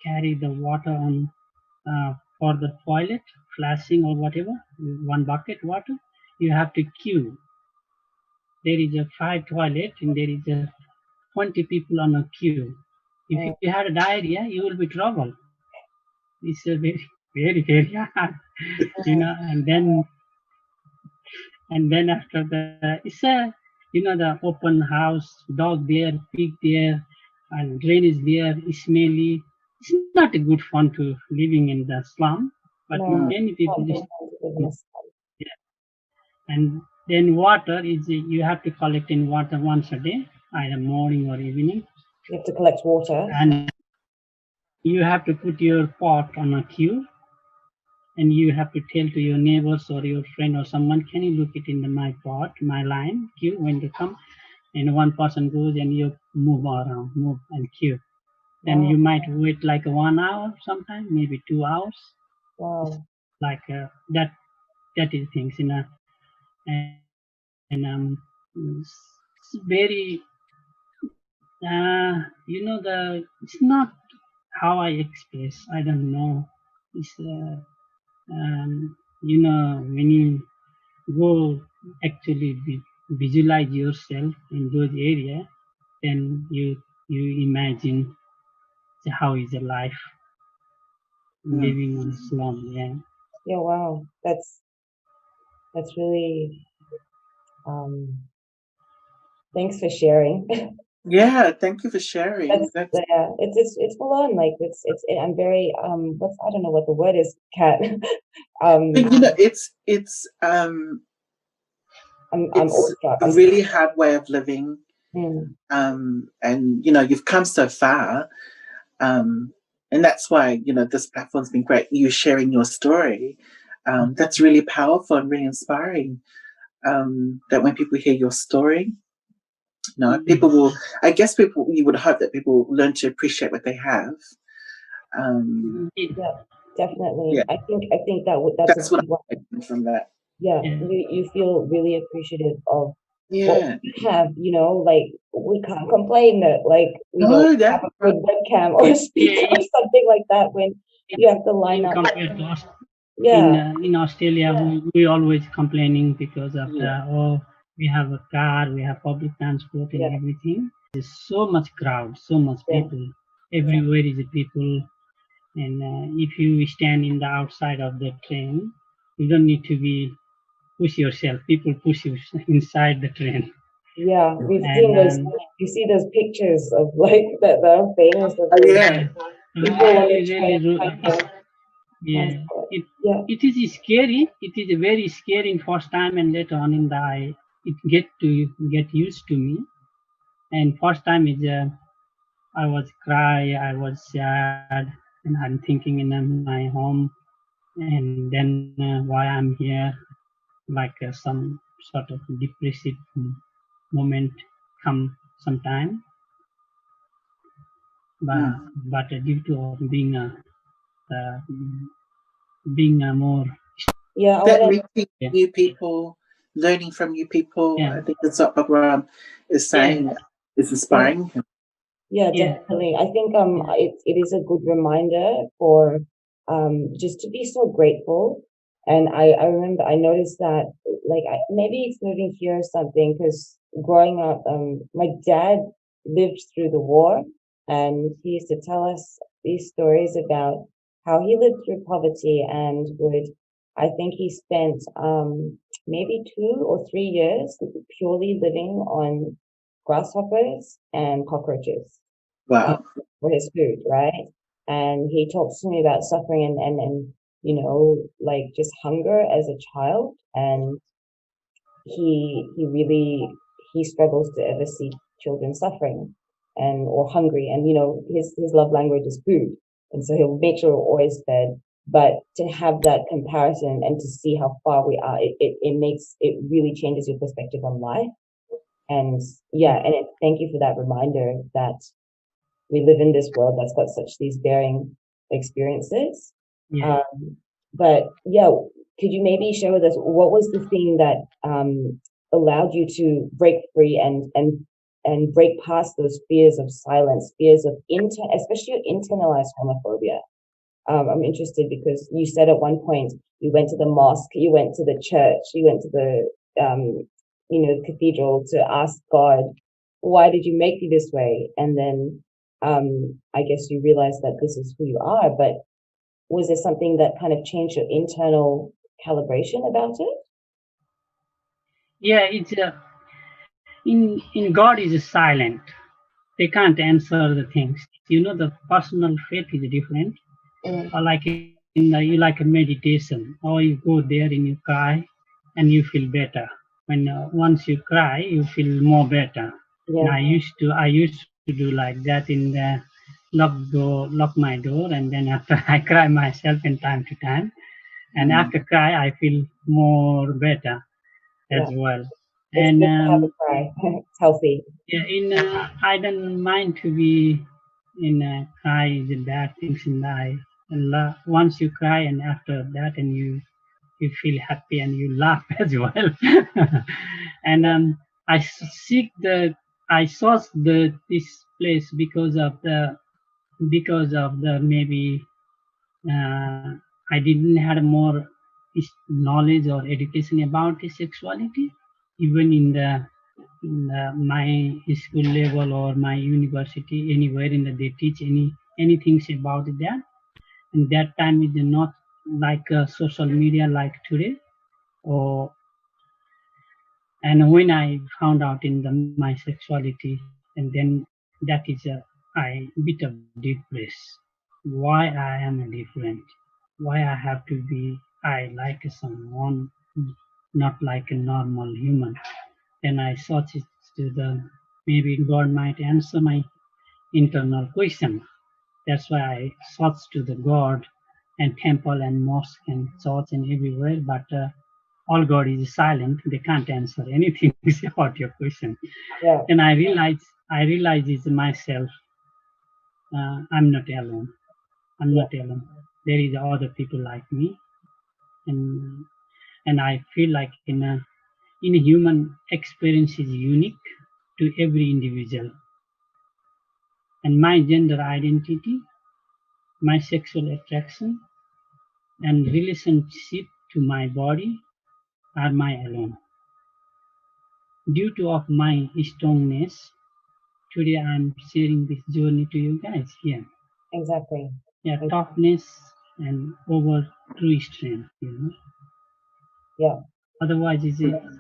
Speaker 3: carry the water on for the toilet, flashing or whatever, one bucket water. You have to queue. There is a 5 toilet, and there is a 20 people on a queue. If you had a diarrhea, you will be trouble. It's a very, very, very hard, and then after the, it's the open house, dog there, pig there, and drain is there, it's smelly. It's not a good fun to living in the slum, but many people just, yeah. And then water is, you have to collect in water once a day. either morning or evening.
Speaker 1: You have to collect water.
Speaker 3: And you have to put your pot on a queue, and you have to tell to your neighbors or your friend or someone, can you look it in my pot, my line, queue when they come, and one person goes and you move around, move and queue. Then you might wait like 1 hour, sometime maybe 2 hours.
Speaker 1: Wow.
Speaker 3: Like that is things, you know, and it's very, you know, it's not how I express. I don't know. It's you know, when you go actually visualize yourself in those areas, then you imagine how is a life living on a slum. Yeah.
Speaker 1: Yeah. Wow. That's really. Thanks for sharing.
Speaker 2: Yeah, thank you for sharing. That's
Speaker 1: Yeah, it's full on. Like I'm very what's I don't know what the word is, Kat.
Speaker 2: but you know,
Speaker 1: I'm
Speaker 2: it's
Speaker 1: awestruck.
Speaker 2: a really hard way of living.
Speaker 1: Mm.
Speaker 2: And you know, you've come so far. And that's why, you know, this platform's been great. You sharing your story. That's really powerful and really inspiring. That when people hear your story, you know, people will, I guess you would hope that people learn to appreciate what they have.
Speaker 1: Yeah, definitely.
Speaker 2: Yeah.
Speaker 1: I think
Speaker 2: That's what I taken from that.
Speaker 1: yeah, you feel really appreciative of what
Speaker 2: Yeah.
Speaker 1: we have, you know, like we can't complain that like we
Speaker 2: No,
Speaker 1: don't
Speaker 2: that's
Speaker 1: have a good webcam or a speaker or something like that when you have to line up.
Speaker 3: Compared to us,
Speaker 1: Yeah.
Speaker 3: in Australia, we always complaining because of we have a car, we have public transport and everything. There's so much crowd, so much people. Everywhere is people, and if you stand in the outside of the train, you don't need to be push yourself. People push you inside the train.
Speaker 1: Yeah, we've seen those. You see those pictures of like that are famous of people on the train.
Speaker 3: Yeah, it is scary. It is very scary in first time, and later on in the it get used to me. And first time is I was cry, I was sad, and I'm thinking in my home, and then why I'm here, like some sort of depressive moment come sometime. But due to being more
Speaker 2: that meeting new people, learning from new people. I think that's what Baburam is saying is inspiring.
Speaker 1: Yeah, definitely. I think it is a good reminder for just to be so grateful. And I remember I noticed that like maybe it's moving here or something because growing up, my dad lived through the war, and he used to tell us these stories about how he lived through poverty and would, I think he spent maybe 2 or 3 years purely living on grasshoppers and cockroaches.
Speaker 2: Wow.
Speaker 1: For his food, right? And he talks to me about suffering and you know, like just hunger as a child. And he really he struggles to ever see children suffering and or hungry. And you know, his love language is food. And so he'll make sure we're always fed. But to have that comparison and to see how far we are, it really changes your perspective on life. And thank you for that reminder that we live in this world that's got such these varying experiences. But yeah, could you maybe share with us what was the thing that allowed you to break free and break past those fears of silence, fears of especially your internalized homophobia? I'm interested because you said at one point you went to the mosque, you went to the church, you went to the cathedral to ask God, why did you make me this way? And then I guess you realized that this is who you are, but was there something that kind of changed your internal calibration about it?
Speaker 3: Yeah, it's in God is silent. They can't answer the things. You know, the personal faith is different. Or like you like a meditation, or you go there and you cry, and you feel better. When once you cry, you feel more better. And I used to do like that in the lock my door, and then after I cry myself in time to time, and after cry I feel more better as well.
Speaker 1: It's
Speaker 3: And
Speaker 1: good to have a cry. It's healthy.
Speaker 3: yeah, I don't mind to be in cry the bad things in life. And once you cry, and after that, and you feel happy and you laugh as well. And I seek the I sought this place because of the maybe I didn't have more knowledge or education about the sexuality, even in my school level or my university, anywhere in the they teach anything about that. And that time is not like social media like today. Or and when I found out in my sexuality, and then that is a bit of depressed. Why I am different? Why I have to be? I like someone, not like a normal human. Then I thought it to the maybe God might answer my internal question. That's why I sought to the God and temple and mosque and church and everywhere, but all God is silent. They can't answer anything about your question.
Speaker 1: Yeah.
Speaker 3: And I realize it's myself. I'm not alone. I'm not alone. There is other people like me, and I feel like in a human experience is unique to every individual. And my gender identity, my sexual attraction, and relationship to my body are my alone. Due to of my strongness, today I'm sharing this journey to you guys here.
Speaker 1: Exactly.
Speaker 3: Yeah, toughness and over true strength,
Speaker 1: Yeah.
Speaker 3: Otherwise,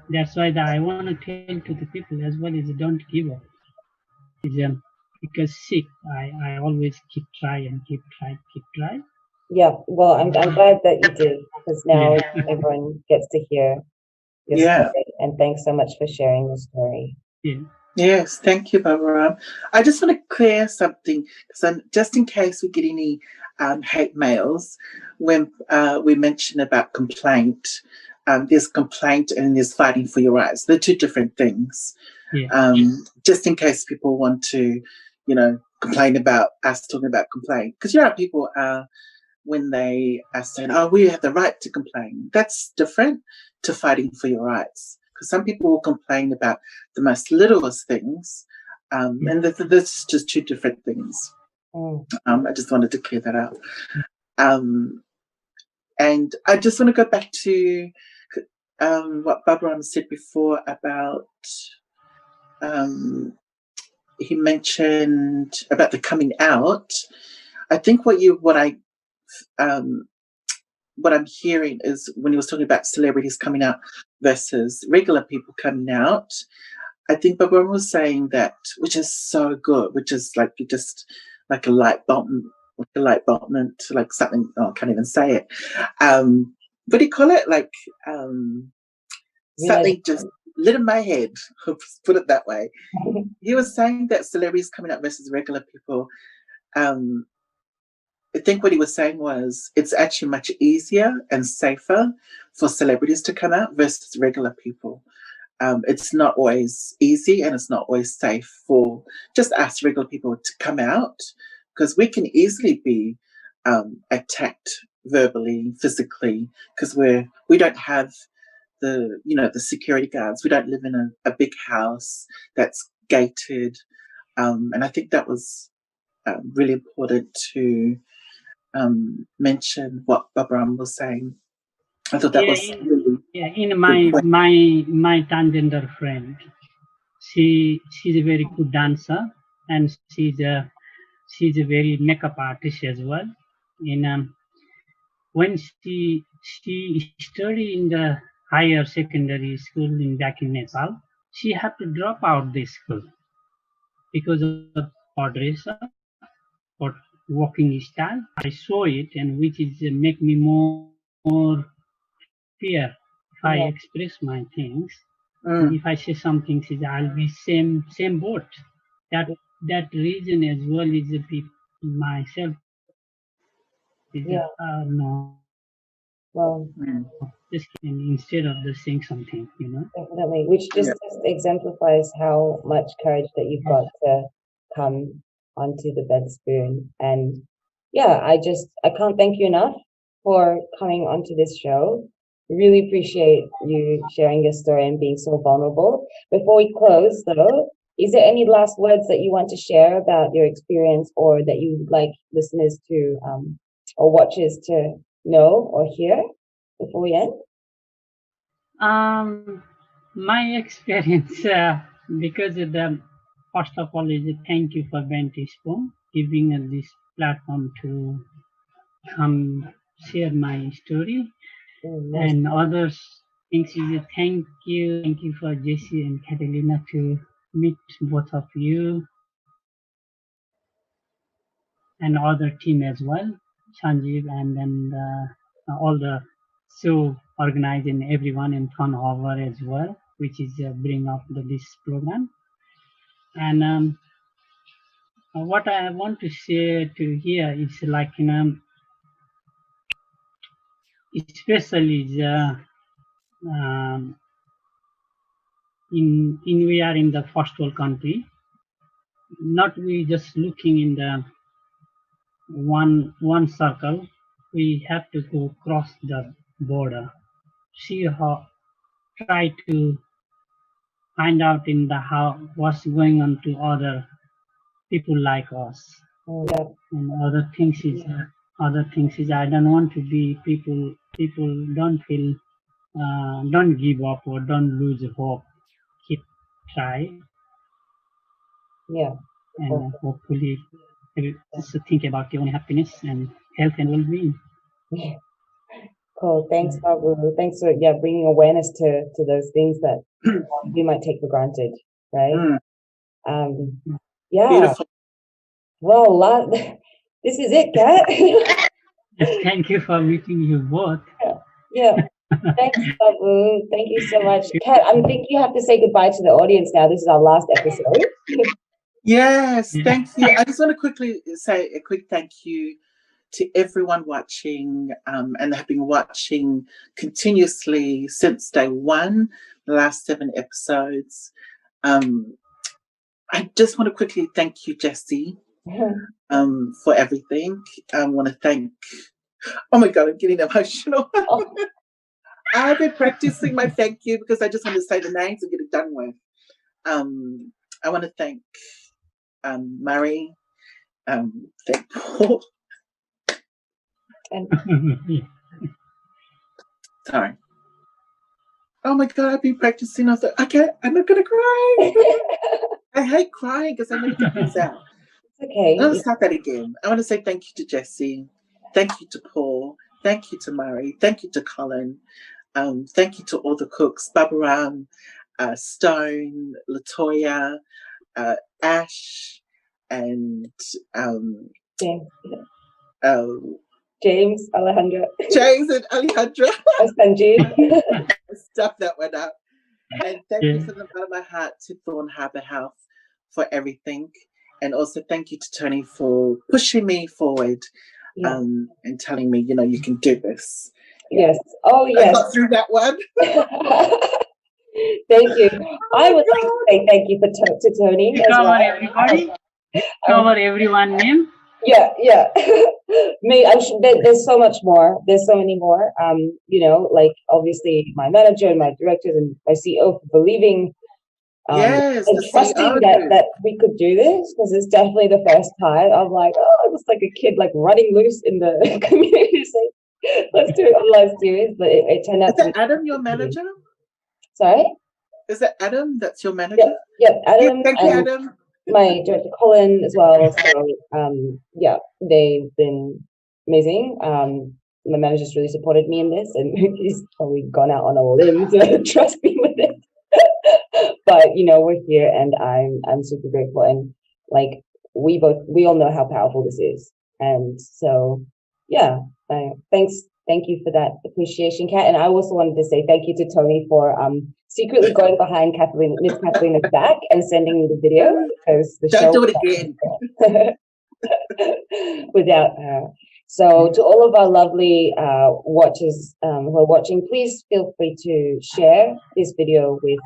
Speaker 3: that's why that I want to tell to the people as well is don't give up. Because sick, I always keep try and keep try.
Speaker 1: Yeah. Well, I'm glad that you did, because now everyone gets to hear your story. And thanks so much for sharing your story.
Speaker 3: Yeah.
Speaker 2: Yes, thank you, Baburam. I just want to clear something, because just in case we get any hate mails, when we mention about complaint, there's complaint and there's fighting for your rights. They're two different things.
Speaker 3: Yeah.
Speaker 2: Just in case people want to, complain about us talking about complaint, because people are, when they are saying, "Oh, we have the right to complain," that's different to fighting for your rights. Because some people will complain about the most littlest things, and that's just two different things. I just wanted to clear that out. And I just want to go back to what Baburam said before about he mentioned about the coming out. I think what I'm hearing is when he was talking about celebrities coming out versus regular people coming out, I think Baburam was saying that, which is so good, which is like just like a light bulb, like something, I can't even say it. What do you call it? Like something just lit in my head, put it that way. He was saying that celebrities coming out versus regular people, I think what he was saying was it's actually much easier and safer for celebrities to come out versus regular people. It's not always easy and it's not always safe for just us regular people to come out, because we can easily be attacked verbally, physically, because we don't have the security guards. We don't live in a big house that's gated, and I think that was really important to mention what Baburam was saying. I thought that was really
Speaker 3: in my transgender friend, she's a very good dancer, and she's a very makeup artist as well. And when she studied in the higher secondary school back in Nepal, she had to drop out the school because of her dress up or walking style. I saw it, and which is make me more fear if I express my things. If I say something, I'll be same boat. That reason as well is a bit myself.
Speaker 1: Yeah.
Speaker 3: No.
Speaker 1: Well,
Speaker 3: Just instead of just saying something,
Speaker 1: definitely, which just exemplifies how much courage that you've got to come onto the bed spoon. And yeah, I can't thank you enough for coming onto this show. Really appreciate you sharing your story and being so vulnerable. Before we close, though, is there any last words that you want to share about your experience, or that you would like listeners to or watchers to know or hear before we end?
Speaker 3: My experience, because of the first of all is a thank you for Benty Spoon giving us this platform to come share my story, and others things is a thank you for Jesse and Catalina to meet both of you and other team as well, Sanjeev, and then all the show organizing everyone in Fun Hour as well, which is bring up this program. And what I want to say to here is like, especially in we are in the first world country, not we just looking in the one circle. We have to go across the border, see how, try to find out in the how what's going on to other people like us. And other things is I don't want to be people don't feel don't give up or don't lose hope. Keep try.
Speaker 1: Yeah.
Speaker 3: And hopefully just think about your own happiness and health and well-being.
Speaker 1: Cool. Thanks, Babu. Thanks for bringing awareness to those things that we might take for granted, right? Yeah.
Speaker 2: Beautiful.
Speaker 1: Well, this is it, Kat.
Speaker 3: Yes, thank you for meeting you both.
Speaker 1: Yeah. Thanks, Babu. Thank you so much. Kat, I think you have to say goodbye to the audience now. This is our last episode.
Speaker 2: Yes, thank you. I just want to quickly say a quick thank you to everyone watching and have been watching continuously since day one, the last 7 episodes. I just want to quickly thank you, Jessie, for everything. I want to thank, oh my God, I'm getting emotional. I've been practicing my thank you because I just want to say the names and get it done with. I want to thank Murray, thank Paul. Sorry. Oh my God, I've been practicing. I was like, I'm not going to cry. I hate crying because I never get things out.
Speaker 1: It's okay.
Speaker 2: I'll start that again. I want to say thank you to Jessie. Thank you to Paul. Thank you to Murray. Thank you to Colin. Thank you to all the cooks, Baburam, Stone, Latoya, Ash, and
Speaker 1: James, Alejandra.
Speaker 2: James and Alejandra.
Speaker 1: Sanjeev.
Speaker 2: Stuff that one up. And thank you from the bottom of my heart to Thorn Harbour Health for everything. And also thank you to Tony for pushing me forward and telling me, you can do this.
Speaker 1: Yes. Oh, yes.
Speaker 2: I got through that one.
Speaker 1: Thank you. I would like to say thank you to Tony.
Speaker 3: Cover everybody. Cover everyone's name.
Speaker 1: Yeah. There's so much more. There's so many more. Like obviously my manager and my directors and my CEO for believing and trusting that we could do this, because it's definitely the first time. I'm like, I was like a kid like running loose in the community saying, let's do it on live series, but it turned out.
Speaker 2: Is that Adam your manager?
Speaker 1: Sorry?
Speaker 2: Is that Adam that's your manager?
Speaker 1: Yeah, Adam.
Speaker 2: Thank you, Adam.
Speaker 1: My director Colin as well. So they've been amazing. My manager's really supported me in this, and he's probably gone out on a limb to trust me with it. But we're here, and I'm super grateful. And like we all know how powerful this is, and so thanks Thank you for that appreciation, Kat. And I also wanted to say thank you to Tony for secretly going behind Miss Katharina's back and sending me the video, because the show
Speaker 2: Don't do it again.
Speaker 1: without her. So to all of our lovely watchers who are watching, please feel free to share this video with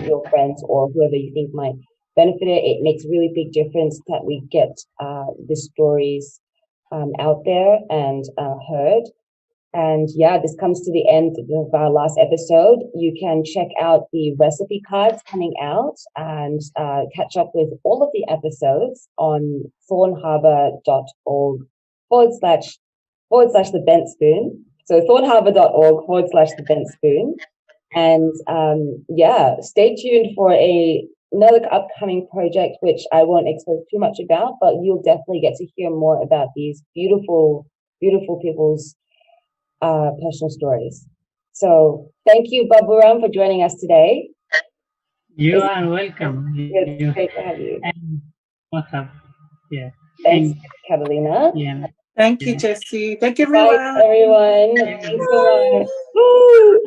Speaker 1: your friends or whoever you think might benefit it. It makes a really big difference that we get the stories out there and heard. And yeah, this comes to the end of our last episode. You can check out the recipe cards coming out and catch up with all of the episodes on thornharbour.org /the bent spoon. So thornharbour.org /the bent spoon. And yeah, stay tuned for another upcoming project, which I won't expose too much about, but you'll definitely get to hear more about these beautiful, beautiful people's personal stories. So thank you, Baburam, for joining us today.
Speaker 3: You are welcome.
Speaker 1: It's great to have you.
Speaker 3: And what's up? Yeah.
Speaker 1: Thanks, Catalina.
Speaker 3: Yeah.
Speaker 2: Thank you, Jessie. Thank you,
Speaker 1: Bye,
Speaker 2: everyone.
Speaker 1: everyone. Thanks so much. Woo!